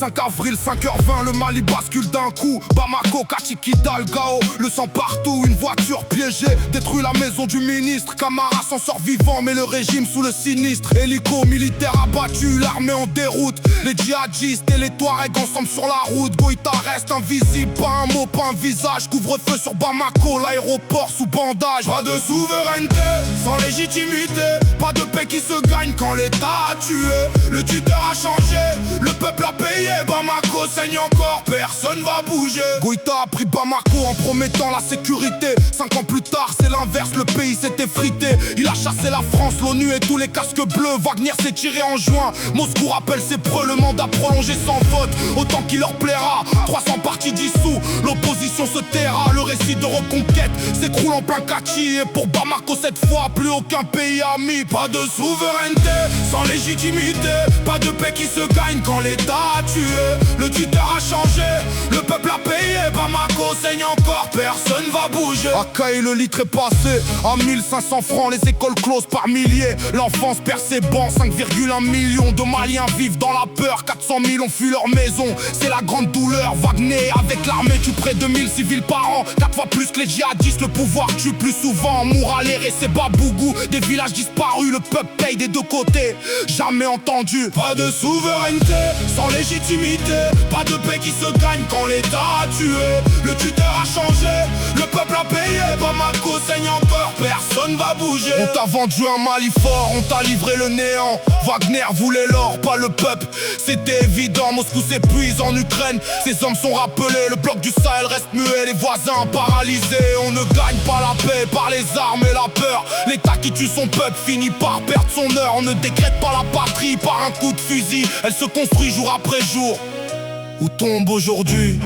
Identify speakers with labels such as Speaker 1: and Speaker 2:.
Speaker 1: 5 avril, 5h20, le Mali bascule d'un coup. Bamako, Kachikita, Gao, le sang partout, une voiture piégée détruit la maison du ministre. Camara s'en sort vivant, mais le régime sous le sinistre. Hélico militaire abattu, l'armée en déroute. Les djihadistes et les Touaregs ensemble sur la route. Goïta reste invisible, pas un mot, pas un visage. Couvre-feu sur Bamako, l'aéroport sous bandage. Pas de souveraineté, sans légitimité. Pas de paix qui se gagne quand l'État a tué. Le tuteur a changé, le peuple a payé. Bamako saigne encore, personne va bouger. Goïta a pris Bamako en promettant la sécurité. 5 ans plus tard, c'est l'inverse, le pays s'est effrité. Il a chassé la France, l'ONU et tous les casques bleus. Wagner s'est tiré en juin, Moscou rappelle ses preux. Le mandat prolongé sans vote, autant qu'il leur plaira. 300 partis dissous, l'opposition se taira. Le récit de reconquête s'écroule en plein Kachi. Et pour Bamako cette fois, plus aucun pays ami. Pas de souveraineté, sans légitimité. Pas de paix qui se gagne quand l'État a tué. Le tuteur a changé, le peuple a payé. Bamako saigne encore, personne va bouger. Akaï, le litre est passé à 1500 francs. Les écoles closes par milliers. L'enfance perd ses bancs. 5,1 millions de Maliens vivent dans la peur. 400 000 ont fui leur maison, c'est la grande douleur. Wagner avec l'armée tue près de 1000 civils par an. 4 fois plus que les djihadistes, le pouvoir tue plus souvent. Mouraléré, c'est Babougou, des villages disparus. Le peuple paye des deux côtés, jamais entendu. Pas de souveraineté, sans légitimité. Pas de paix qui se gagne quand l'État a tué. Le tuteur a changé, le peuple a payé. Bamako saigne encore, personne va bouger. On t'a vendu un Mali fort, on t'a livré le néant. Wagner voulait l'or, pas le peuple, c'était évident. Moscou s'épuise en Ukraine, ses hommes sont rappelés. Le bloc du Sahel reste muet, les voisins paralysés. On ne gagne pas la paix par les armes et la peur. L'État qui tue son peuple finit par perdre son heure. On ne décrète pas la patrie par un coup de fusil. Elle se construit jour après jour, où tombe aujourd'hui